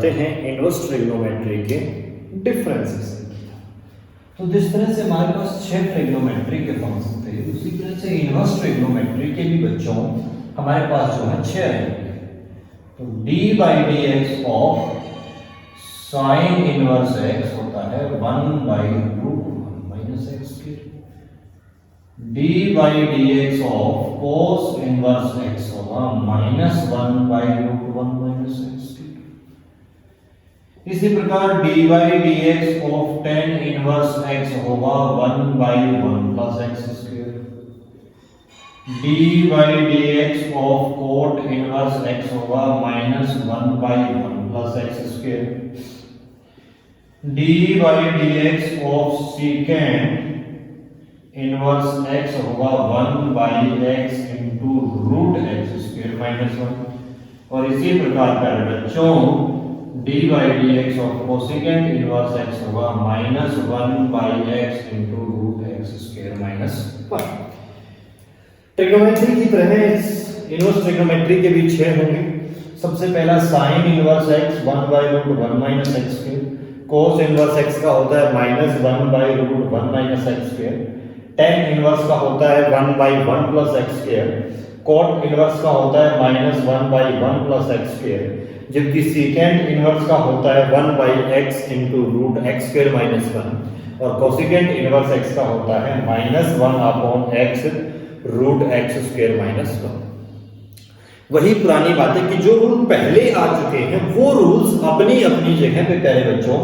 करते हैं inverse trigonometry के डिफरेंसेस। तो जिस तरह से हमारे पास 6 ट्रिग्नोमेट्री के फंक्शन थे, उसी तरह से इनवर्स ट्रिग्नोमेट्री के भी बच्चों हमारे पास जो है 6 आएंगे। तो d/dx of sine inverse x होता है 1/√1 माइनस x के। d/dx of cos inverse x होगा -1/√1 माइनस x के। इसी प्रकार d/dx of tan inverse x होगा 1/1 plus x square. d/dx of cot inverse x होगा -1/1 plus x square. d/dx of secant inverse x होगा 1/x into root x square minus 1। और इसी प्रकार प्यारे बच्चों d/dx of cosecant inverse x होगा -1/x into root x square minus 1। Trigonometry की तरह इनवर्स ट्रिग्नोमेट्री के भी 6 होंगे। सबसे पहला sine inverse x 1/√1 minus x square. Cos inverse x का होता है -1/√1 minus x square. tan inverse का होता है 1/1 plus x square. cot inverse का होता है -1/1 प्लस x स्क्वायर। जबकि secant इनवर्स का होता है 1/x into root x square minus 1। और कोसेकेंट इनवर्स x का होता है -1/x root x square minus 1। वही पुरानी बात है कि जो रूल पहले आ चुके हैं वो रूल्स अपनी अपनी जगह पे प्यारे बच्चों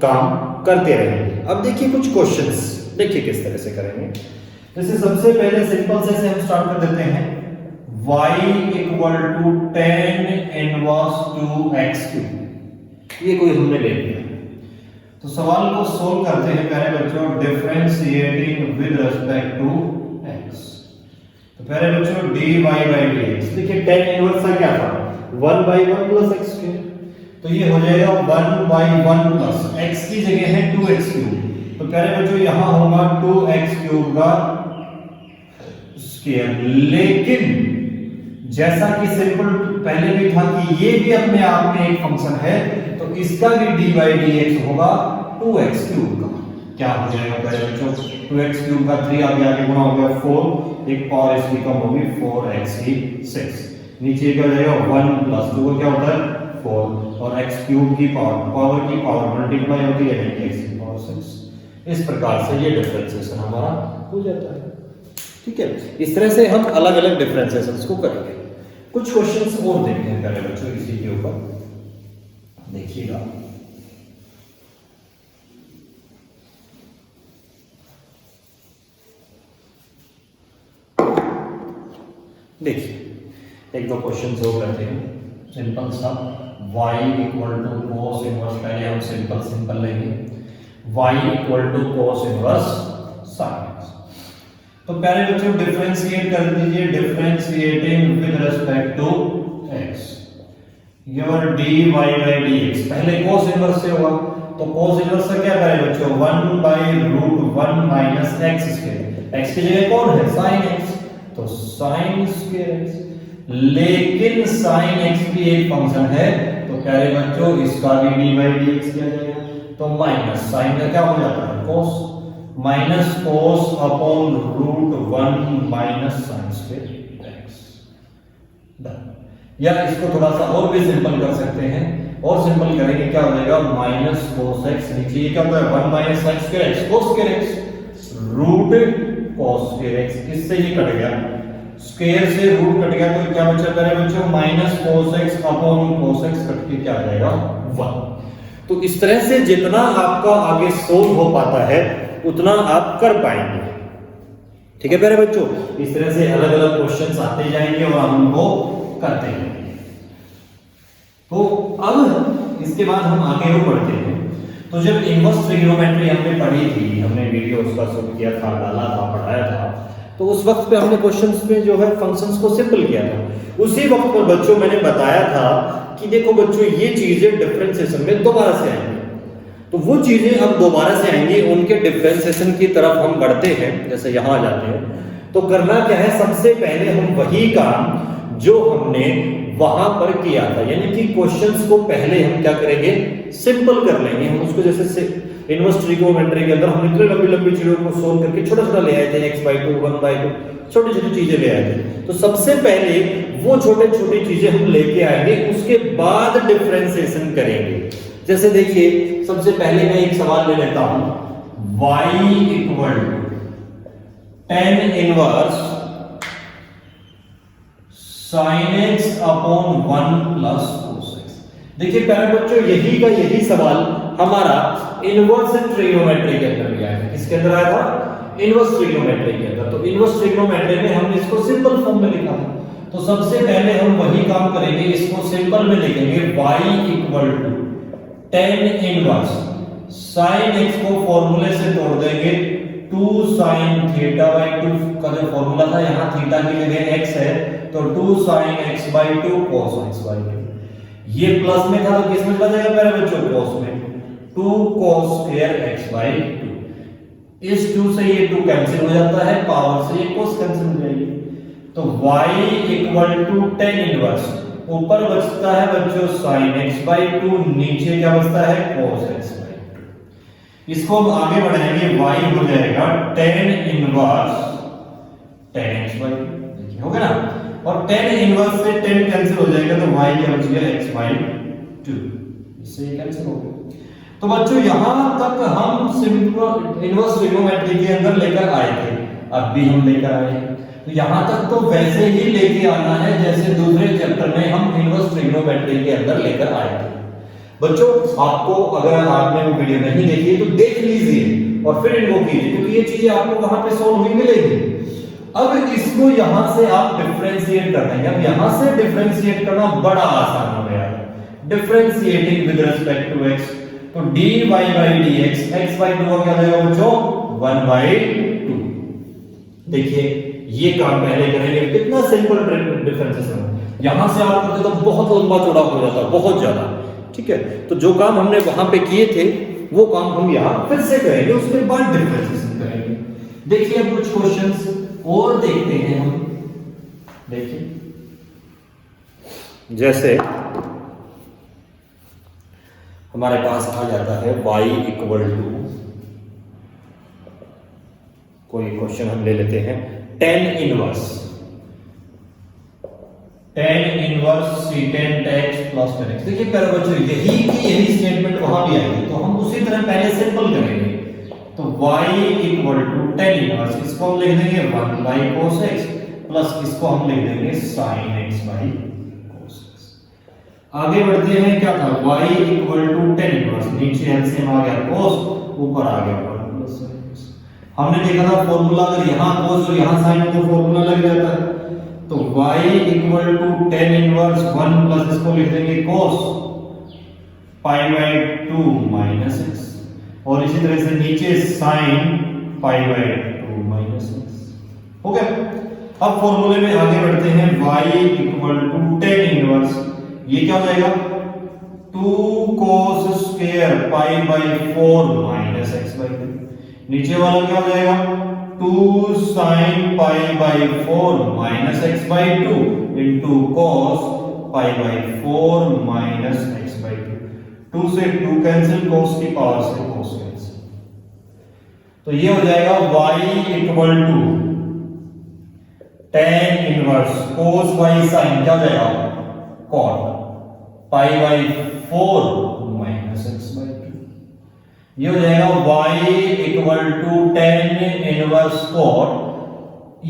काम करते रहेंगे। अब देखिए कुछ क्वेश्चंस, देखिए किस तरह से करेंगे। जैसे सबसे पहले सिंपल से हम स्टार्ट कर देते हैं y equal to tan inverse 2x3। ये कोई हमने ले लिया। तो सवाल को सोल्व करते हैं प्यारे बच्चों differentiating with respect to x। तो प्यारे बच्चों dy/dx, देखिए tan इनवर्स का क्या था 1/1 प्लस x स्क्वायर। तो ये हो जाएगा 1/1 प्लस x की जगह है 2x3। तो प्यारे बच्चों यहां होगा 2x³ का स्क्वायर। लेकिन जैसा कि सिंपल पहले भी था कि ये भी अपने आप में एक फंक्शन है, तो इसका भी d/dx होगा 2x³ का। क्या हो जाएगा प्यारे बच्चों 2x³ का 3 आगे गुणा हो गया 4, एक पावर इसकी कम होगी 4x6। नीचे क्या हो जाएगा 1 प्लस 2 क्या होता है 4, और x³ की पावर की पावर मल्टीप्लाई होती है x की पावर 6। इस प्रकार से ये डिफरेंशिएशन हमारा हो जाता है। ठीक है, इस तरह से हम अलग अलग डिफरेंशिएशंस को करेंगे। कुछ क्वेश्चंस और देखते हैं पहले बच्चों इसी के ऊपर, देखिएगा। देखिए एक दो क्वेश्चंस और करते हैं सिंपल सा। y equal to cos inverse, पहले हम सिंपल लेंगे y equal to cos inverse sin। तो पहले बच्चों डिफरेंशिएट कर दीजिए, differentiating with respect to x। Your dy/dx पहले cos इनवर्स से होगा, तो cos इनवर्स का क्या करें बच्चों 1/√1 माइनस x स्क्वायर। x की जगह कौन है sin x, तो sin स्क्वायर x। लेकिन sin x भी एक फंक्शन है, तो प्यारे बच्चों इसका भी dy/dx किया जाएगा। तो माइनस sin का क्या हो जाता है cos, minus cos upon √1 minus sin square x। या इसको थोड़ा सा और भी सिंपल कर सकते हैं, और सिंपल करेंगे क्या हो जाएगा माइनस cos x। नीचे ये क्या होता है 1 minus sin square x cos square x root cos square x। इससे ये कट गया, स्क्वायर से रूट कट गया, तो क्या बचा मेरे बच्चों minus cos x upon cos x cut के क्या आ जाएगा 1। तो इस तरह से जितना आपका आगे सोल्व हो पाता है उतना आप कर पाएंगे। ठीक है प्यारे बच्चों, इस तरह से अलग अलग क्वेश्चंस आते जाएंगे और हम उनको करते जाएंगे। तो अब इसके बाद हम आगे और बढ़ते हैं। तो जब इनवर्स ट्रिग्नोमेट्री हमने पढ़ी थी, हमने वीडियो उसका शूट किया था, डाला था, पढ़ाया था, तो उस वक्त पे हमने क्वेश्चंस में जो है फंक्शंस को सिंपल किया था। उसी वक्त पर बच्चों मैंने बताया था कि देखो बच्चों ये चीजें डिफरेंशिएशन में दोबारा से आएंगी, तो वो चीजें अब दोबारा से आएंगी, उनके डिफरेंशिएशन की तरफ हम बढ़ते हैं। जैसे यहां आ जाते हैं, तो करना क्या है, सबसे पहले हम वही काम जो हमने वहां पर किया था, यानी कि क्वेश्चंस को पहले हम क्या करेंगे, सिंपल कर लेंगे। हम उसको जैसे इनवर्स ट्रिगोनोमेट्री के अंदर हम इतने लंबी लंबी चीजों को सोल्व करके छोटा छोटा ले आए थे, x/2 1/2 छोटी छोटी चीजें ले आए थे। तो सबसे पहले वो छोटे छोटी चीजें हम लेके आएंगे, उसके बाद डिफरेंशिएशन करेंगे। जैसे देखिए सबसे पहले मैं एक सवाल ले लेता हूं, y = tan inverse sin x upon 1 plus cos x। देखिए प्यारे बच्चों, यही का यही सवाल हमारा इनवर्स ट्रिग्नोमेट्री के अंदर भी आया था। किसके अंदर आया था? इनवर्स ट्रिग्नोमेट्री के अंदर। तो इनवर्स ट्रिग्नोमेट्री में हमने इसको सिंपल फॉर्म में लिखा था। तो सबसे पहले हम वही काम करेंगे, इसको सिंपल में लिखेंगे y = tan inverse sin x को फॉर्मूले से तोड़ देंगे, 2 sin θ/2 का जो फॉर्मूला था, यहां थीटा की जगह x है, तो 2 sin x/2 cos x/2। ये प्लस में था तो किस में बदल जाएगा मेरे बच्चों? cos में, 2 cos² x/2। इस 2 से ये 2 कैंसिल हो जाता है, पावर से ये cos कैंसिल हो जाएगी। तो y = tan इनवर्स, ऊपर बचता है बच्चों sin x/2, नीचे क्या बचता है? cos x/2। इसको हम आगे बढ़ाएंगे, y हो जाएगा tan इनवर्स tan x/2। देखिए हो गया ना, और tan इनवर्स से tan कैंसिल हो जाएगा, तो y क्या बच गया? x/2। इससे ये कैंसिल हो गया। तो बच्चों यहां तक हम सिंपल इनवर्स ट्रिग्नोमेट्री के अंदर लेकर आए थे, अब भी हम लेकर आए हैं। तो यहां तक तो वैसे ही लेके आना है जैसे दूसरे चैप्टर में हम इनवर्स ट्रिग्नोमेट्री के अंदर लेकर आए थे। बच्चों आपको अगर आपने वो वीडियो नहीं देखी तो देख लीजिए और फिर इनको कीजिए, क्योंकि ये चीजें आपको वहां पे सॉल्व हुई मिलेगी। अब इसको यहां से आप डिफरेंशिएट कर देंगे। अब यहां से डिफरेंशिएट करना बड़ा आसान हो गया है, differentiating with respect to x। तो dy/dx x/2 का क्या देगा बच्चों? 1/2। देखिए ये काम पहले करेंगे, कितना सिंपल डिफरेंशिएशन। यहां से आप करते तो बहुत लंबा चौड़ा हो जाता, बहुत ज्यादा। ठीक है, तो जो काम हमने वहां पे किए थे वो काम हम यहां फिर से करेंगे, उसके बाद डिफरेंशिएशन करेंगे। देखिए अब कुछ क्वेश्चंस और देखते हैं हम। देखिए जैसे हमारे पास आ जाता है y = कोई क्वेश्चन हम ले लेते हैं, tan inverse secant x plus tan x। देखिए प्यारे बच्चों यही की यही स्टेटमेंट वहां भी आएगी, तो हम उसी तरह पहले सिंपल करेंगे। तो y = tan इनवर्स, इसको हम लिख देंगे 1/cos x प्लस इसको हम लिख देंगे sin x/cos x। आगे बढ़ते हैं, क्या था? y = tan इनवर्स, नीचे एलसीएम आ गया cos, ऊपर आ गया 1 प्लस sin। हमने देखा था फॉर्मूला अगर यहां cos और यहां sin तो फॉर्मूला लग जाता है। तो y = tan इनवर्स 1 प्लस इसको लिख देंगे cos π/2 माइनस x, और इसी तरह से नीचे sin π/2 माइनस x। हो गया। अब फॉर्मूले में आगे बढ़ते हैं, y = tan इनवर्स, ये क्या हो जाएगा? 2 cos² π/4 माइनस x/2। नीचे वाला क्या हो जाएगा? 2 sin π/4 minus x/2 into cos π/4 minus x/2। 2 से 2 कैंसिल, cos की पावर से cos कैंसिल। तो ये हो जाएगा y = tan inverse cos by sin, क्या हो जाएगा? cot π/4 minus x/2। ये हो जाएगा y = tan इनवर्स cot।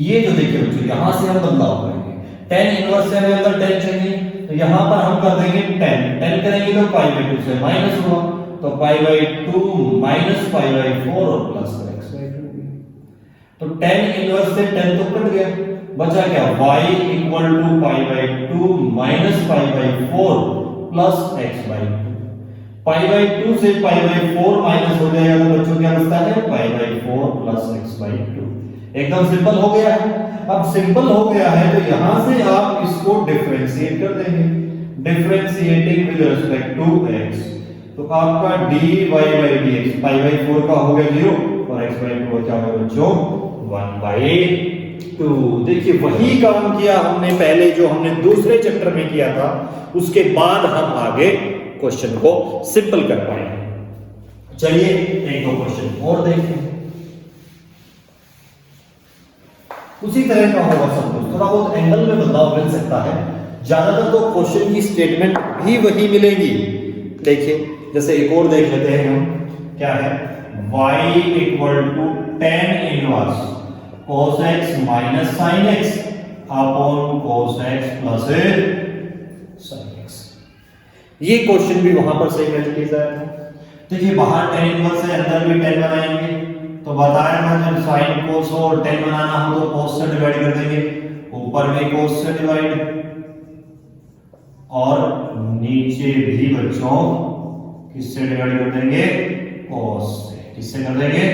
ये जो देखिए बच्चों यहां से हम बदलाव करेंगे, tan इनवर्स से हमें अगर tan चाहिए तो यहां पर हम कर देंगे tan करेंगे तो π/2 से माइनस हुआ, तो π/2 माइनस π/4 और प्लस x/2। तो tan इनवर्स से tan तो कट गया, बचा क्या? y = π/2 minus π/4 plus x/2। π/2 से π/4 माइनस हो जाएगा तो बच्चों क्या बचता है? π/4 प्लस x/2। एकदम सिंपल हो गया है। अब सिंपल हो गया है तो यहां से आप इसको डिफरेंशिएट कर देंगे, differentiating with respect to x। तो आपका dy/dx π/4 का हो गया 0 और x/2 क्या होगा बच्चों? 1/2। 2। देखिए वही काम किया हमने पहले जो हमने दूसरे चैप्टर में किया था, उसके बाद हम आगे क्वेश्चन को सिंपल कर पाएंगे। चलिए एक दो क्वेश्चन और देखते हैं। उसी तरह का होगा सब कुछ, थोड़ा बहुत एंगल में बदलाव मिल सकता है, ज्यादातर तो क्वेश्चन की स्टेटमेंट भी वही मिलेगी। देखिए जैसे एक और देख लेते हैं हम, क्या है, y equal to tan inverse cos x minus sin x upon cos x plus sin x। ये क्वेश्चन भी वहां पर सेम एज आया था। देखिए बाहर tan इनवर्स है, अंदर भी tan बनाएंगे, तो बताया था जब sin cos और tan बनाना हो तो cos से डिवाइड कर देंगे, ऊपर में cos से डिवाइड और नीचे भी बच्चों किससे डिवाइड कर देंगे, cos से। किससे कर देंगे,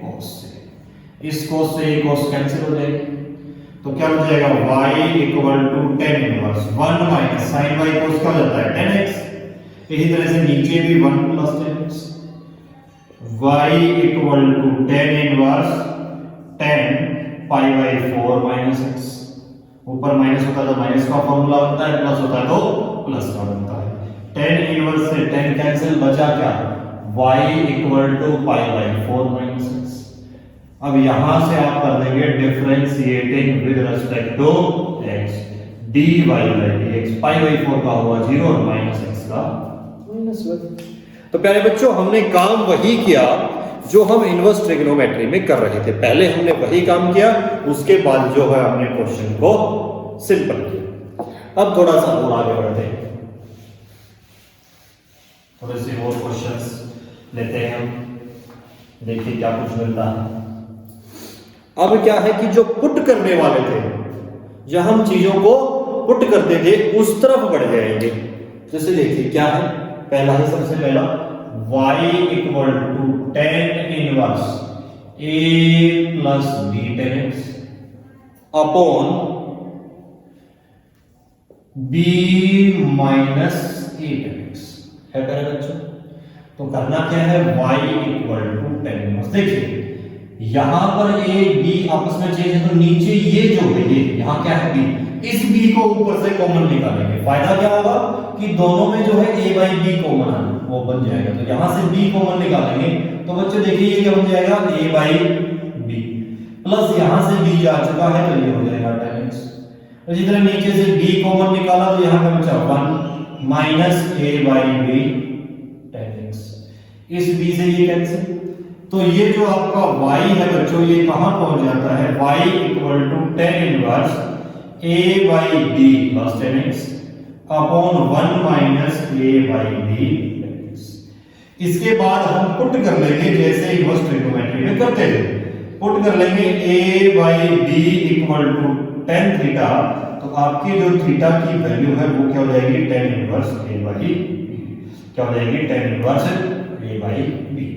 cos से। इस cos से ये cos कैंसिल हो जाएगी, तो क्या हो जाएगा, y equal to tan inverse 1 minus sin y cos क्या हो जाता है tan x। इसी तरह से नीचे भी 1 plus tan x, y equal to tan inverse tan pi by 4 minus x। ऊपर माइनस होता है तो माइनस का फॉर्मूला बनता है, प्लस होता है तो प्लस का बनता है। tan इनवर्स से tan कैंसिल, बचा क्या, y equal to pi by 4 minus x। अब यहां से आप कर देंगे differentiating with respect to x, dy by dx, pi by 4 का हुआ 0 और माइनस x का माइनस 1। तो प्यारे बच्चों हमने काम वही किया जो हम इनवर्स ट्रिग्नोमेट्री में कर रहे थे। पहले हमने वही काम किया, उसके बाद जो है हमने क्वेश्चन को सिंपल किया। अब थोड़ा सा और आगे बढ़ते हैं, थोड़े से और क्वेश्चंस लेते हैं हम, देखिए क्या कुछ मिलता है। अब क्या है कि जो पुट करने वाले थे, जहां हम चीजों को पुट करते थे उस तरफ बढ़ जाएंगे। जैसे देखिए क्या है, पहला है सबसे पहला y equal to tan inverse a plus b tan x upon b minus a tan x है प्यारे बच्चों। तो करना क्या है, y equal to tan inverse. देखिए यहां पर a b आपस में चेंज है, तो नीचे ये जो है ये यहां क्या है b, इस b को ऊपर से कॉमन निकालेंगे। फायदा क्या होगा कि दोनों में जो है a बाई b कॉमन है, वो बन जाएगा। तो यहां से b कॉमन निकालेंगे तो बच्चों देखिए ये क्या बन जाएगा, a बाई b प्लस यहां से b जा चुका है तो ये हो जाएगा tan x। इसी तरह नीचे से b कॉमन निकाला तो यहां का बचा 1 minus a by b tan x। इस b से ये कैंसिल, तो ये जो आपका y है बच्चों ये कहां पहुंच जाता है, y equal to tan inverse a by b plus tan x upon 1 minus a by b tan x। इसके बाद हम पुट कर लेंगे जैसे इनवर्स ट्रिग्नोमेट्री में करते थे, पुट कर लेंगे a by b equal to tan theta. तो आपकी जो थीटा की वैल्यू है वो क्या हो जाएगी, tan inverse a by b। क्या हो जाएगी, tan inverse a by b।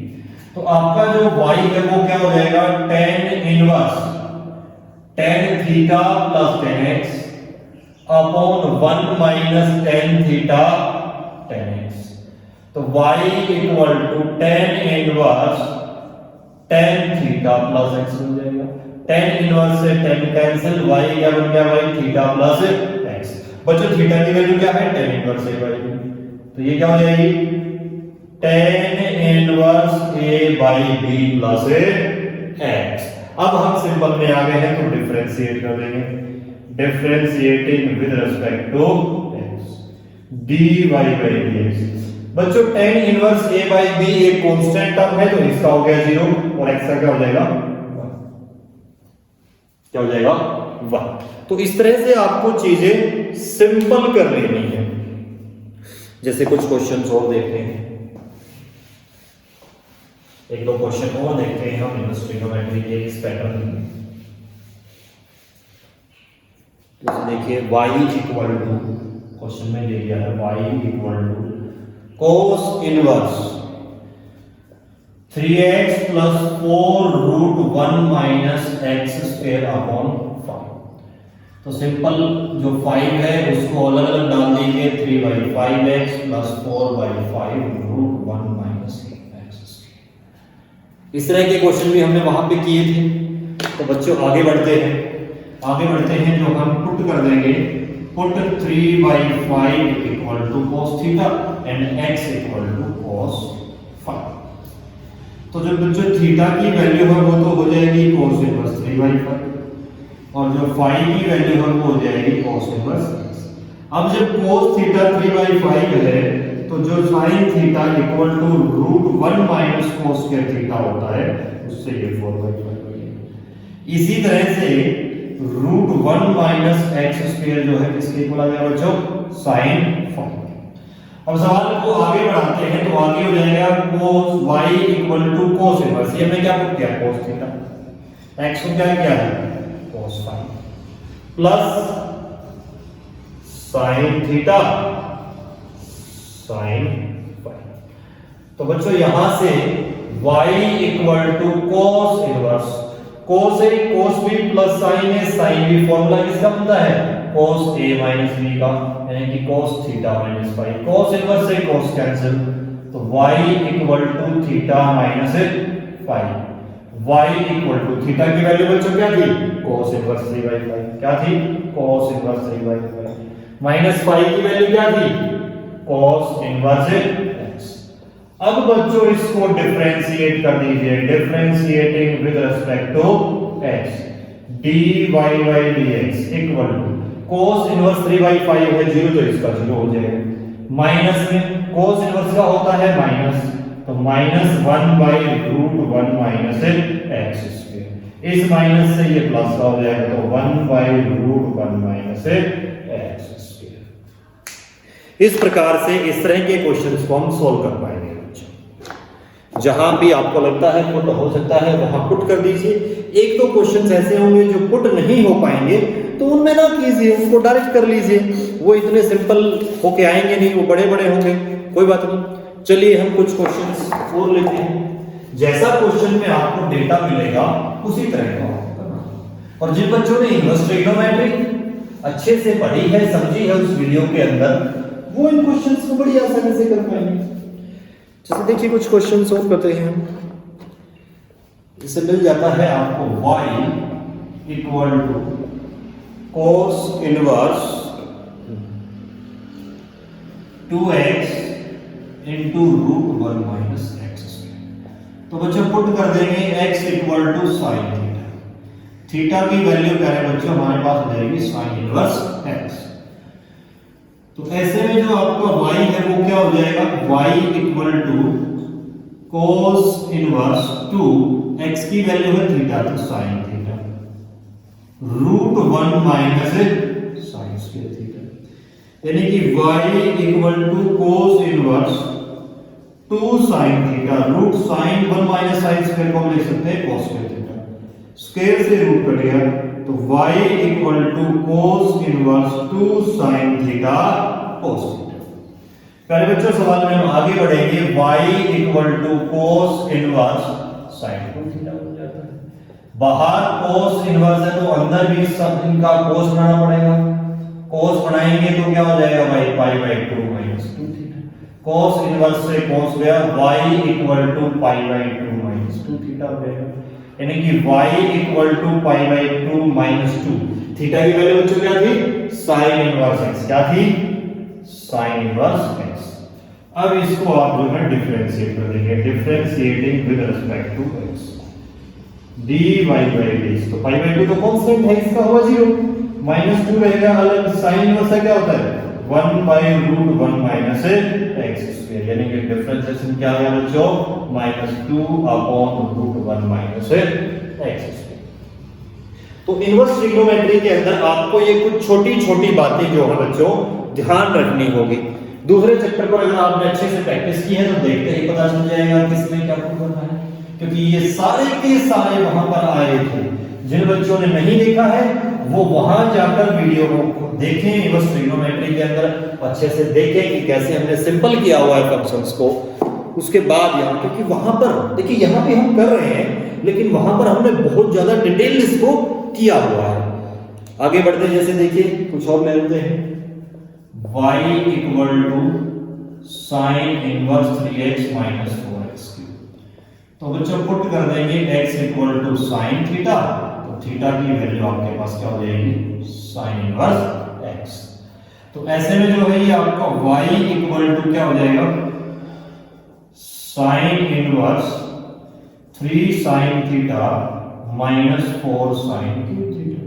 तो आपका जो y है वो क्या हो जाएगा, tan inverse tan theta plus tan x upon 1 minus tan theta tan x। तो y equal to tan inverse tan theta plus x हो जाएगा। tan इनवर्स से tan कैंसिल, y क्या बन गया, y थीटा प्लस x। बच्चों theta की value क्या है, tan inverse a by b। तो ये क्या हो जाएगी, tan inverse a by b plus x। अब हम सिंपल में आ गए हैं तो डिफरेंशिएट कर देंगे, differentiating with respect to x, dy by dx। बच्चों tan inverse a by b एक कांस्टेंट टर्म है तो इसका हो गया 0 और x का क्या हो जाएगा 1। क्या हो जाएगा 1। तो इस तरह से आपको चीजें सिंपल कर लेनी है। जैसे कुछ क्वेश्चंस और देखते हैं, एक दो क्वेश्चन और देखते हैं हम इनवर्स ट्रिग्नोमेट्री के इस पैटर्न में। तो देखिए y इक्वल टू, क्वेश्चन में दे दिया है y equal to cos inverse 3x plus 4 root 1 minus x square upon 5। तो सिंपल जो 5 है उसको अलग अलग डाल देंगे, 3 by 5x plus 4 by 5 root 1 minus x। इस तरह के क्वेश्चन भी हमने वहां पे किए थे। तो बच्चों आगे बढ़ते हैं। आगे बढ़ते हैं, जो हम पुट कर देंगे, put 3/5 equal to cos theta and x equal to cos 5। तो जो बच्चों थीटा की वैल्यू है वो तो हो जाएगी cos इनवर्स 3/5 और जो फाई की वैल्यू है वो हो जाएगी cos इनवर्स x। अब जब cos थीटा 3/5 है तो जो sin theta equal to √1 minus cos square theta होता है उससे ये 4/5 बनेगा। इसी तरह से √1 माइनस x स्क्वायर जो है किसके इक्वल आ जाएगा बच्चों, sin 5। अब सवाल को आगे बढ़ाते हैं तो आगे हो जाएगा cos y equal to cos inverse, ये हमने क्या पुट किया cos थीटा, x को क्या किया है cos 5 plus sin theta sin 5। तो बच्चों यहां से y इक्वल टू cos इनवर्स, cos है cos b प्लस sin है sin b, फॉर्मूला किसका बनता है cos a माइनस b का, यानी कि cos theta minus 5। cos inverse से cos कैंसिल, तो y equal to theta minus 5। y equal to theta की वैल्यू बच्चों क्या थी cos इनवर्स 3/5, क्या थी cos इनवर्स 3/5 माइनस 5 की वैल्यू क्या थी cos इनवर्स x। अब बच्चों इसको डिफरेंशिएट कर दीजिए, differentiating with respect to x, dy by dx equal to cos inverse 3/5 है 0 तो इसका 0 हो जाएगा, माइनस में cos इनवर्स का होता है माइनस, तो -1/√1 माइनस x स्क्वायर, इस माइनस से ये प्लस का हो जाएगा तो 1/√1 माइनस x स्क्वायर। इस प्रकार से इस तरह के क्वेश्चंस को हम सोल्व कर पाएंगे। जहां भी आपको लगता है पुट हो सकता है वहां पुट कर दीजिए। एक दो क्वेश्चंस ऐसे होंगे जो पुट नहीं हो पाएंगे तो उनमें ना कीजिए, उनको डायरेक्ट कर लीजिए, वो इतने सिंपल होके आएंगे नहीं, वो बड़े बड़े होंगे, कोई बात नहीं। चलिए हम कुछ क्वेश्चंस और लेते हैं, जैसा क्वेश्चन में आपको डेटा मिलेगा उसी तरह का करना। और जिन बच्चों ने इनवर्स ट्रिग्नोमेट्री अच्छे से पढ़ी है समझी है उस वीडियो के अंदर, वो इन क्वेश्चंस को बड़ी आसानी से कर पाएंगे। जैसे देखिए कुछ क्वेश्चन सोल्व करते हैं, इससे मिल जाता है आपको y equal to cos inverse 2x into √1 minus x square. तो बच्चों पुट कर देंगे x equal to sine theta, theta की वैल्यू क्या है बच्चों हमारे पास हो जाएगी साइन इनवर्स x। तो ऐसे में जो आपका y है वो क्या हो जाएगा, y equal to cos inverse 2 x की वैल्यू है थीटा तो sine theta √1 minus sine square theta, यानी कि y equal to cos inverse 2 sine theta, root sine 1 minus sine square को हम लिख सकते हैं cos स्क्वायर थीटा, स्क्वायर से रूट कट गया तो y equal to cos inverse 2 sine theta cos theta. पहले बच्चों सवाल में हम आगे बढ़ेंगे, y equal to cos inverse sine theta हो जाता है, बाहर cos इनवर्स है तो अंदर भी सब इनका cos बनाना पड़ेगा, cos बनाएंगे तो क्या हो जाएगा भाई π/2 माइनस 2 थीटा, cos इनवर्स से cos गया, y equal to π/2 minus 2 theta हो जाएगा, यानी कि y equal to π/2 minus 2। Theta की वैल्यू बच्चों क्या थी sin इनवर्स x, क्या थी sin इनवर्स x। अब इसको आप जो है डिफरेंशिएट कर देंगे, differentiating with respect to x, dy by dx, तो π/2 तो कांस्टेंट है इसका होगा 0, माइनस 2 रहेगा अलग, sin इनवर्स का क्या होता है 1/√1 माइनस x स्क्वायर, यानी कि डिफरेंशिएशन क्या आ गया बच्चों -2/√1 माइनस x स्क्वायर। तो इनवर्स ट्रिग्नोमेट्री के अंदर आपको ये कुछ छोटी छोटी बातें जो है बच्चों ध्यान रखनी होगी। दूसरे चैप्टर पर अगर आपने अच्छे से प्रैक्टिस की है तो देखते ही पता चल जाएगा किसमें क्या करना है, क्योंकि ये सारे के सारे वहां पर आए थे। जिन बच्चों ने नहीं देखा है वो वहां जाकर वीडियो को देखें, इनवर्स ट्रिग्नोमेट्री के अंदर अच्छे से देखें कि कैसे हमने सिंपल किया हुआ है फंक्शंस को। उसके बाद यहाँ, क्योंकि वहां पर देखिए यहाँ पे हम कर रहे हैं लेकिन वहां पर हमने बहुत ज्यादा डिटेल इसको किया हुआ है। आगे बढ़ते जैसे देखिए कुछ और ले लेते हैं, y equal to sign inverse 3x minus 4x। तो बच्चों पुट कर देंगे x equal to sine theta, तो थीटा की वैल्यू आपके पास क्या हो जाएगी, साइन इनवर्स एक्स। तो ऐसे में जो है ये आपका y इक्वल टू क्या हो जाएगा, sine inverse 3 sine theta minus 4 sine theta.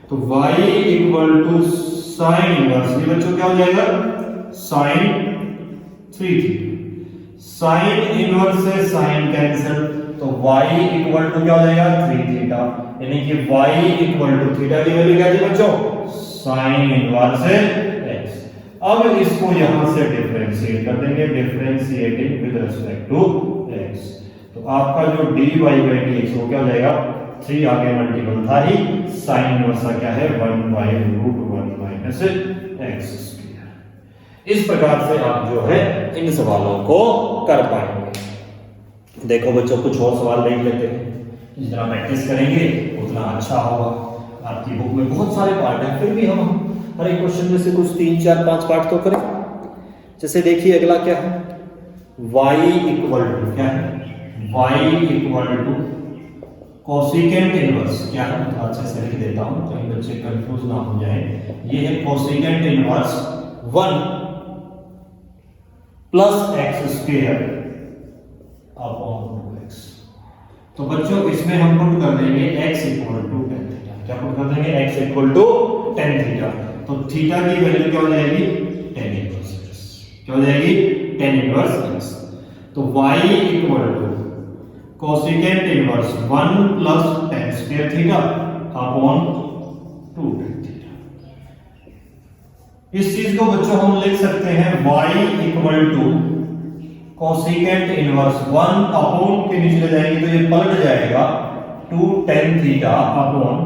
तो y equal to sign inverse, ये बच्चों क्या हो जाएगा, साइन 3 थीटा। साइन इनवर्स से साइन कैंसिल, तो y इक्वल टू क्या हो जाएगा, 3 थीटा, यानी कि y इक्वल टू थीटा की वैल्यू क्या थी बच्चों, साइन इनवर्स x। अब इसको यहां से डिफरेंशिएट कर देंगे, differentiating with respect to x। तो आपका जो dy बाई dx वो क्या हो जाएगा, 3 आगे मल्टीपल था ही, साइन इनवर्स का क्या है, 1 बाई रूट 1 माइनस एक्स। इस प्रकार से आप जो है इन सवालों को कर पाएंगे। देखो बच्चों कुछ और सवाल देख लेते हैं, जितना प्रैक्टिस करेंगे उतना अच्छा होगा। आपकी बुक में बहुत सारे पार्ट हैं, फिर भी हम हर एक क्वेश्चन में से कुछ 3 4 5 पार्ट तो करें। जैसे देखिए अगला क्या है, y इक्वल टू क्या है, y equal to cosecant inverse क्या है, तो अच्छे से लिख देता हूं कहीं बच्चे कंफ्यूज ना हो जाए। ये है cosecant inverse 1 plus x square upon 2x। तो बच्चों इसमें हम पुट कर देंगे x equal to tan theta. क्या पुट कर देंगे, x equal to tan theta. तो थीटा की वैल्यू क्या हो जाएगी, टेन इनवर्स x। क्या हो जाएगी, टेन इनवर्स x। तो y equal to cosecant inverse 1 plus tan square theta upon 2 tan theta. इस चीज को बच्चों हम लिख सकते हैं y equal to cosecant inverse 1 upon के नीचे ले जाएंगे तो ये पलट जाएगा 2 tan theta upon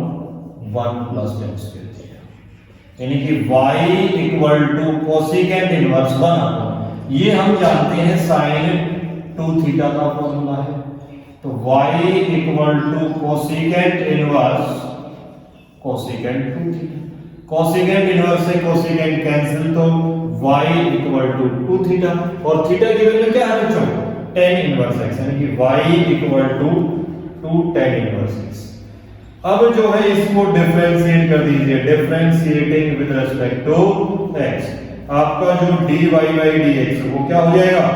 1 plus tan square theta, यानी कि y equal to cosecant inverse 1 upon, ये हम जानते हैं साइन 2 थीटा का फॉर्मूला है। तो y equal to cosecant inverse cosecant 2 theta. Cosecant inverse से कोसिकेंट कैंसिल, तो y इक्वल टू 2 थीटा, और थीटा की वैल्यू क्या है बच्चों, tan इनवर्स x, यानी कि y equal to 2 tan inverse x। अब जो है इसको डिफरेंशिएट कर दीजिए, differentiating with respect to x। आपका जो dy बाई dx वो क्या हो जाएगा,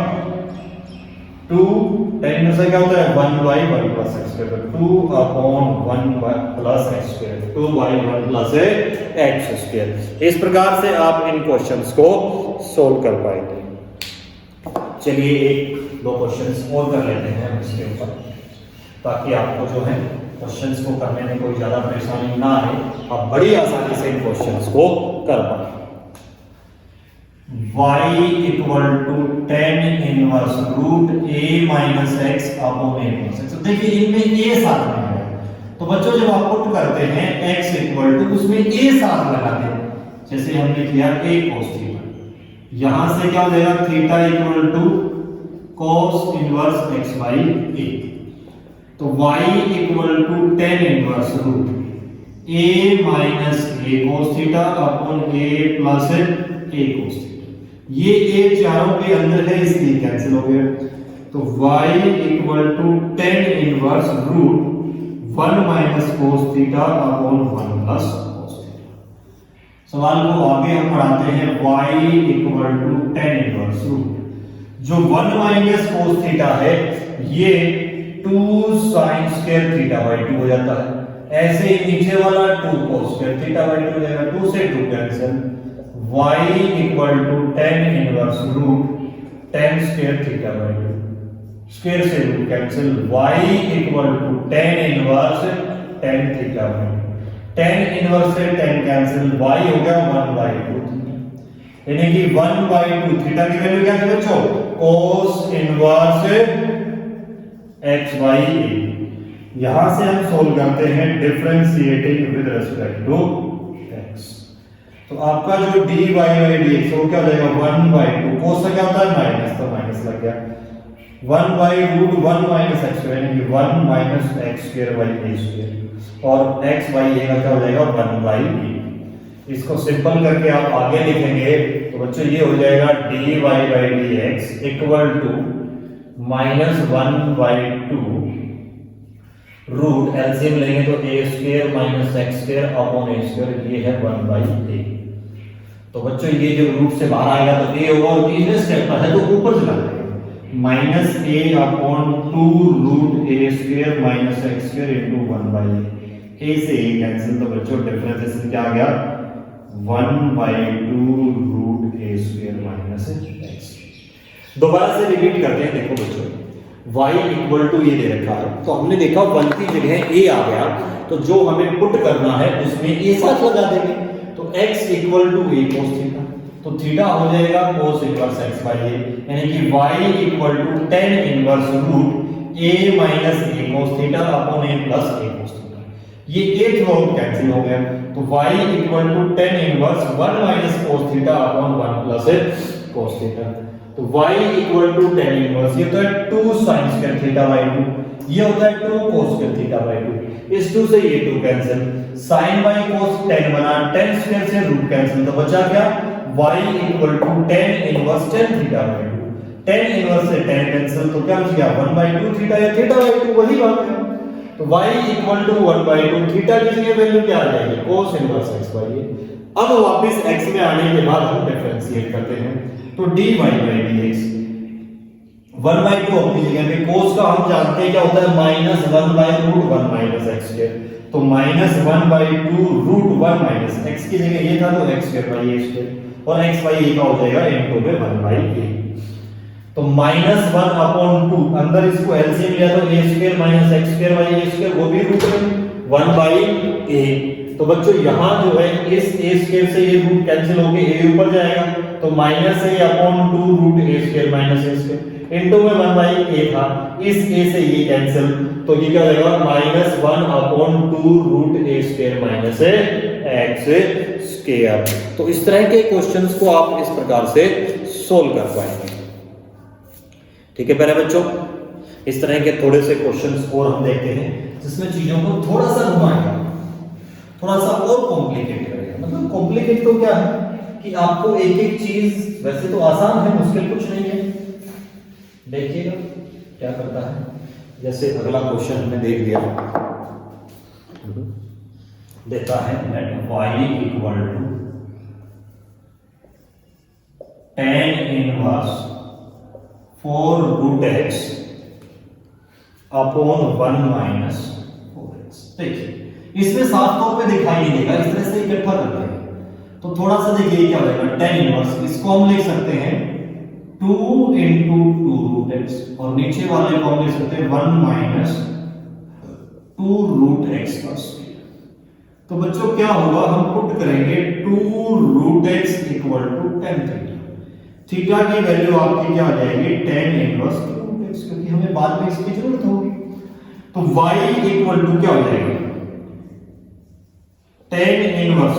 2 tan इनवर्स क्या होता है, 1 by 1 plus x square, 2 upon 1 plus x square, 2 by 1 plus x square. इस प्रकार से आप इन क्वेश्चंस को सोल्व कर पाएंगे। चलिए एक दो क्वेश्चंस और कर लेते हैं इसके ऊपर, ताकि आपको जो है क्वेश्चंस को करने में कोई ज्यादा परेशानी ना आए, आप बड़ी आसानी से इन क्वेश्चंस को कर पाए। y equal to tan inverse root a minus x upon a plus x. तो देखिए इनमें a साथ में है, तो बच्चों जब आप पुट करते हैं x इक्वल टू उसमें a साथ लगाते हैं, जैसे हमने किया a cos थीटा, यहां से क्या हो जाएगा, theta equal to cos inverse x by a। तो y equal to tan inverse root a minus a cos theta upon a plus a cos theta. ये a चारों के अंदर है इसलिए कैंसिल हो गया। तो y equal to tan inverse root 1 minus cos theta upon 1 plus cos theta. सवाल को आगे हम पढ़ाते हैं, y equal to tan inverse root जो 1 माइनस cos थीटा है ये 2 sin स्क्वायर थीटा बाई 2 हो जाता है। ऐसे ही नीचे वाला 2 cos स्क्वायर थीटा बाई 2 हो जाएगा, 2 से 2 cancel. y equal to tan inverse root tan square theta by 2, square से root cancel, y equal to tan inverse tan theta by 2, tan inverse से tan कैंसिल, y हो गया 1 by 2 theta, यानी कि 1 by 2 theta की value क्या है बच्चों, cos inverse x by a। यहां से हम सोल्व करते हैं differentiating with respect to x। तो आपका जो dy बाई dx वो क्या हो जाएगा, 1 बाई 2, cos का क्या होता है माइनस, तो माइनस लग गया, 1 by root 1 minus x square, यानी कि 1 minus x square by a square, और x बाई a का क्या हो जाएगा 1 बाई a। इसको सिंपल करके आप आगे लिखेंगे तो बच्चों ये हो जाएगा dy by dx equal to minus 1 by 2 root LCM लेंगे तो a square minus x square upon a square, ये है 1/a। तो बच्चों ये जो रूट से बाहर आएगा तो ए होगा, और तीसरे स्टेप पर है तो ऊपर चला जाएगा, minus a upon 2 root a square minus x square into 1/a। A से ए कैंसिल, तो बच्चों डिफरेंशिएशन क्या आ गया, 1/2 root a square minus x. दोबारा से रिपीट करते हैं, देखो बच्चों y इक्वल टू ये दे रखा है, तो हमने देखा 1 की जगह a आ गया, तो जो हमें पुट करना है उसमें a साथ लगा देंगे, तो x equal to a cos theta, तो थीटा हो जाएगा cos inverse x by a, यानी कि y equal to tan inverse root a minus a cos theta upon a plus a cos theta. ये a थ्रू कैंसिल हो गया, तो y equal to tan inverse 1 minus cos theta upon 1 plus cos theta. तो y equal to tan inverse, ये होता है 2 sin square theta by 2, ये होता है 2 cos स्क्वायर थीटा बाई 2, इस 2 से ये 2 cancel, sin by cos tan बना, tan स्क्वायर से रूट कैंसिल, तो बचा क्या, y equal to tan inverse tan theta by 2, tan inverse से tan कैंसिल, तो क्या बचा 1/2 थीटा या थीटा बाई 2, वही बात है। तो y इक्वल टू 1/2 थीटा की जगह वैल्यू क्या आ जाएगी, cos inverse x by a। अब वापस x में आने के बाद हम डिफरेंशिएट करते हैं, तो dy by dx 1/2 अपनी जगह पे, cos का हम जानते हैं क्या होता है, माइनस 1/√1 माइनस एक्स स्क्वायर, तो माइनस 1/2√1 माइनस एक्स की जगह ये था तो x square by a square, और x बाई a का हो जाएगा इनटू में 1/a, तो माइनस 1 अपॉन 2, अंदर इसको एलसीएम लिया तो a square minus x square by a square, वो भी रूट में 1/a। तो बच्चों यहाँ जो है इस a स्क्वायर से ये रूट कैंसिल होके a ऊपर जाएगा, तो minus a upon 2 root a square minus a square into में 1/a था, इस a से ये कैंसिल, तो ये क्या हो जाएगा minus 1 upon 2 root a square minus x square. तो इस तरह के क्वेश्चंस को आप इस प्रकार से सोल्व कर पाएंगे। ठीक है प्यारे बच्चों, इस तरह के थोड़े से क्वेश्चंस और हम देखते हैं जिसमें चीजों को थोड़ा सा घुमाएगा, थोड़ा सा और कॉम्प्लिकेट करेगा। मतलब कॉम्प्लिकेट तो क्या है कि आपको एक एक चीज, वैसे तो आसान है, मुश्किल कुछ नहीं है। देखिएगा क्या करता है, जैसे अगला क्वेश्चन हमने देख लिया, देता है let y equal to tan inverse 4 root x upon 1 minus 4x। देखिए इसमें साफ तौर पे दिखाई नहीं देगा, इस तरह से इकट्ठा करते हैं तो थोड़ा सा देखिए क्या होगा, tan इनवर्स, इसको हम लिख सकते हैं 2 इंटू 2 रूट एक्स, और नीचे वाले को हम लिख सकते हैं 1 माइनस 2 रूट एक्स का स्क्वायर। तो बच्चों क्या होगा, हम पुट करेंगे 2 root x equal to tan theta, theta की वैल्यू आपकी क्या आ जाएगी, tan इनवर्स रूट एक्स, क्योंकि हमें बाद में इसकी जरूरत होगी। तो y इक्वल टू क्या हो जाएगा, tan इनवर्स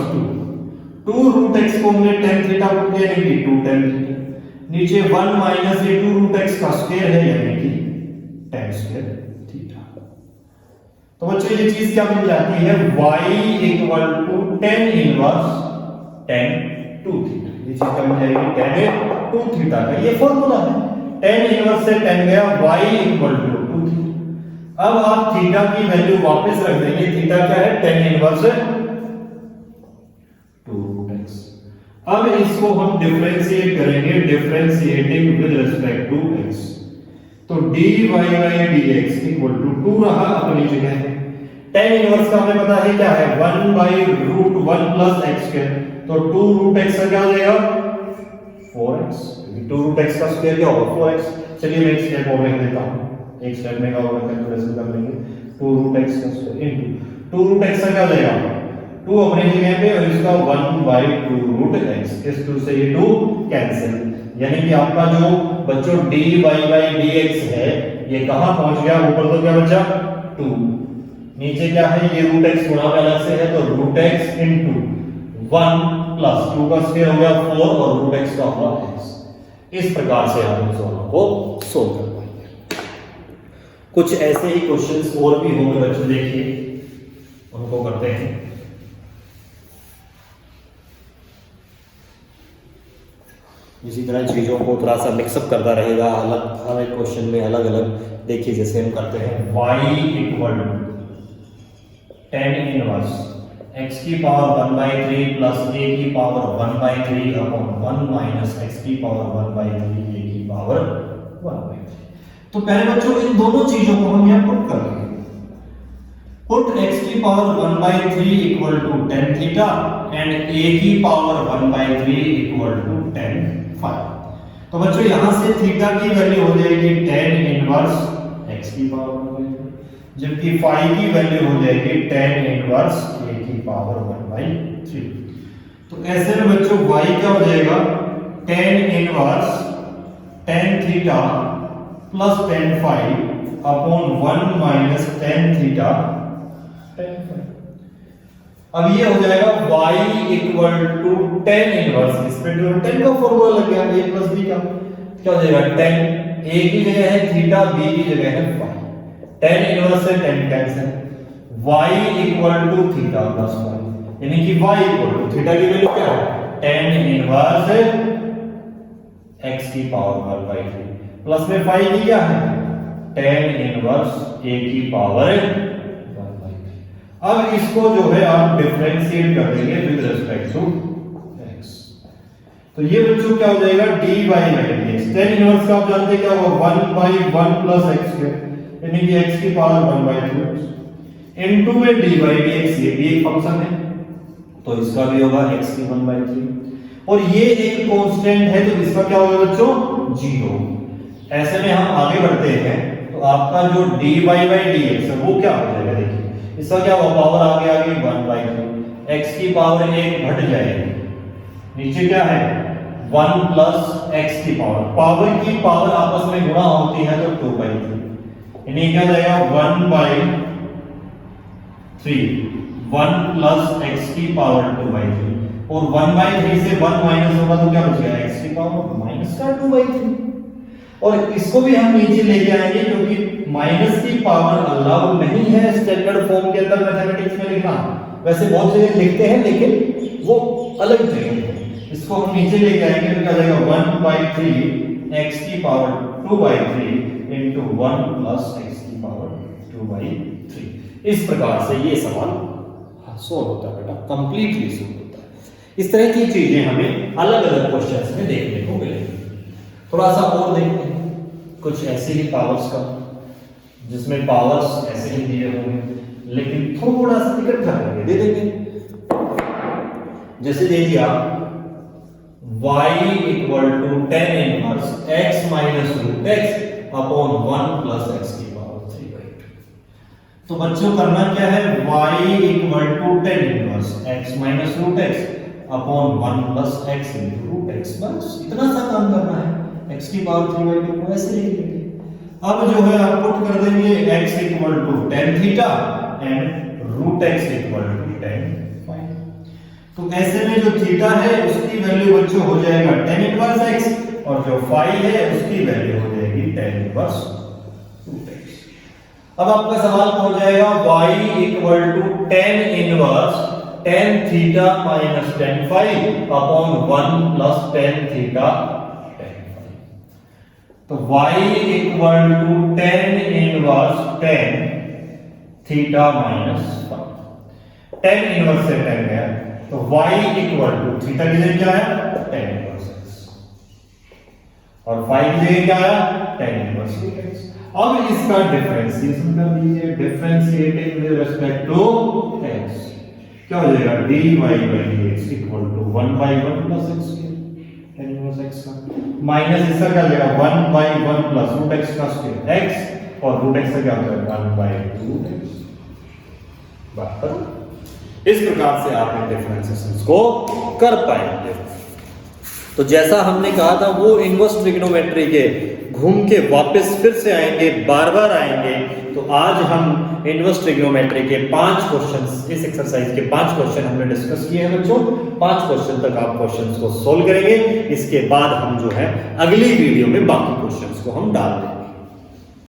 2 रूट एक्स को हमने tan थीटा पुट किया, यानी कि 2 tan थीटा, नीचे 1 माइनस ये 2 रूट एक्स का स्क्वायर है, यानी कि tan स्क्वायर थीटा। तो बच्चों ये चीज क्या बन जाती है, y equal to tan inverse tan 2 theta, ये चीज क्या बन जाएगी, tan 2 थीटा का ये फॉर्मूला है, tan इनवर्स से tan गया, y इक्वल टू 2 थीटा। अब आप थीटा की वैल्यू वापस रख देंगे, थीटा क्या है, tan इनवर्स अब इसको हम डिफरेंशिएट करेंगे, differentiating with respect to x, तो dy by dx equal to 2 रहा अपनी जगह, tan इनवर्स का हमें पता है क्या है, 1/√1 प्लस x स्क्वायर, तो 2 रूट x का क्या हो जाएगा 4x, 2 रूट x का स्क्वायर क्या होगा 4x। चलिए मैं एक स्टेप और लिख देता हूं, एक स्टेप में का और कैलकुलेशन कर लेंगे, 2 रूट x का स्क्वायर इनटू 2 रूट x का क्या हो जाएगा 2 अपनी जगह पे, और इसका 1/2 रूट x, इस 2 से ये 2 कैंसिल, यानी कि आपका जो बच्चों dy by dx है ये कहां पहुंच गया, ऊपर तो क्या बचा 2, नीचे क्या है ये रूट x गुणा में अलग से है, तो रूट x इनटू 1 प्लस 2 का स्क्वायर हो गया 4, और रूट x का होगा x। इस प्रकार से हम इस दोनों को सोल्व कर पाएंगे। कुछ ऐसे ही क्वेश्चंस और भी होंगे बच्चों, देखिए उनको करते हैं। इसी तरह चीज़ों को थोड़ा सा मिक्सअप करता रहेगा, अलग हर एक क्वेश्चन में अलग अलग। देखिए जैसे हम करते हैं y equal to tan inverse x की पावर 1/3 प्लस a की पावर 1/3 अपॉन 1 माइनस x की पावर 1/3 a की पावर 1/3। तो पहले बच्चों इन दोनों चीजों को हम यहां पुट कर देंगे। पुट x की power 1/3 equal to tan theta and a की power 1/3 equal to tan phi। तो बच्चों यहां से थीटा की वैल्यू हो जाएगी tan इनवर्स x की पावर 1/3, जबकि phi की वैल्यू हो जाएगी tan इनवर्स a की पावर 1/3। तो ऐसे में बच्चों y क्या हो जाएगा tan inverse tan theta plus tan phi upon 1 minus tan theta tan phi। अब ये हो जाएगा y equal to tan inverse, इस पे जो tan का फॉर्मूला लग गया a प्लस b का, क्या हो जाएगा tan a की जगह है थीटा, b की जगह है phi, tan इनवर्स से tan cancel, y equal to theta plus phi, यानी कि y इक्वल टू थीटा की वैल्यू क्या है tan इनवर्स x की पावर 1/3 प्लस में phi की क्या है tan इनवर्स a की पावर 1/3। अब इसको जो है आप डिफरेंशिएट कर देंगे विद रिस्पेक्ट टू x। तो ये बच्चों क्या हो जाएगा dy by dx। tan inverse का आप जानते हैं क्या होगा 1/1 प्लस x स्क्वायर, यानी कि x की पावर 1/2 इनटू में dy बाई dx, ये भी एक फंक्शन है तो इसका भी होगा x की 1/3 और ये एक कांस्टेंट है तो इसका क्या होगा बच्चों 0। ऐसे में हम आगे बढ़ते हैं तो आपका जो dy बाई dx है वो क्या हो जाएगा, देखिए इसका क्या होगा पावर आगे आगे 1/3, x की पावर 1 घट जाएगी, नीचे क्या है 1 प्लस x की पावर की पावर आपस में गुणा होती है तो 2/3, यानी क्या जाएगा 1/3 1 प्लस x की पावर 2/3 और 1/3 से 1 माइनस होगा तो क्या बचेगा x की पावर माइनस का 2/3। और इसको भी हम नीचे लेके आएंगे क्योंकि माइनस की पावर अलाउ नहीं है स्टैंडर्ड फॉर्म के अंदर मैथमेटिक्स में लिखना, वैसे बहुत जगह लिखते हैं लेकिन वो अलग जगह है, इसको हम नीचे लेके आएंगे तो क्या जाएगा 1/3 x की पावर 2/3 इनटू 1 प्लस x की पावर 2/3। इस प्रकार से ये सवाल सोल्व होता है बेटा, कंप्लीटली सोल्व होता है। इस तरह की चीजें हमें अलग अलग क्वेश्चंस में देखने को मिलेंगी। थोड़ा सा और देखते हैं कुछ ऐसे ही पावर्स का, जिसमें पावर्स ऐसे ही दिए होंगे लेकिन थोड़ा सा इकट्ठा करके दे देंगे। जैसे दे दिया y equal to tan inverse x minus root x upon 1 plus x की पावर 3/2। तो बच्चों करना क्या है y equal to tan inverse x minus root x upon 1 plus x into root x, बस इतना सा काम करना है। x की पावर 3/2 को ऐसे लिख लेंगे। अब जो है आप पुट कर देंगे x equal to tan theta and root x equal to tan phi। तो ऐसे में जो थीटा है उसकी वैल्यू बच्चों हो जाएगा tan इनवर्स x और जो phi है उसकी वैल्यू हो जाएगी tan इनवर्स रूट x। अब आपका सवाल हो जाएगा y equal to tan inverse tan theta minus tan phi upon 1 plus tan theta तो y equal to tan inverse tan theta minus phi, tan inverse से tan गया तो y इक्वल टू थीटा की जगह क्या है tan इनवर्स x और phi की जगह क्या है tan इनवर्स x। अब इसका डिफरेंशिएशन कर दीजिए, differentiating with respect to x क्या हो जाएगा dy by dx equal to 1/1 plus x tan inverse x का माइनस इसका क्या जाएगा 1/1 प्लस रूट x का स्क्वायर x और रूट x का क्या होता है 1/2 रूट x। बात करो इस प्रकार से आप इन डिफरेंशिएशंस को कर पाएंगे। तो जैसा हमने कहा था वो इनवर्स ट्रिग्नोमेट्री के घूम के वापस फिर से आएंगे, बार बार आएंगे। तो आज हम इनवर्स ट्रिग्नोमेट्री के 5 क्वेश्चंस, इस एक्सरसाइज के 5 क्वेश्चन हमने डिस्कस किए हैं बच्चों। 5 क्वेश्चन तक आप क्वेश्चंस को सोल्व करेंगे, इसके बाद हम जो है अगली वीडियो में बाकी क्वेश्चंस को हम डाल देंगे।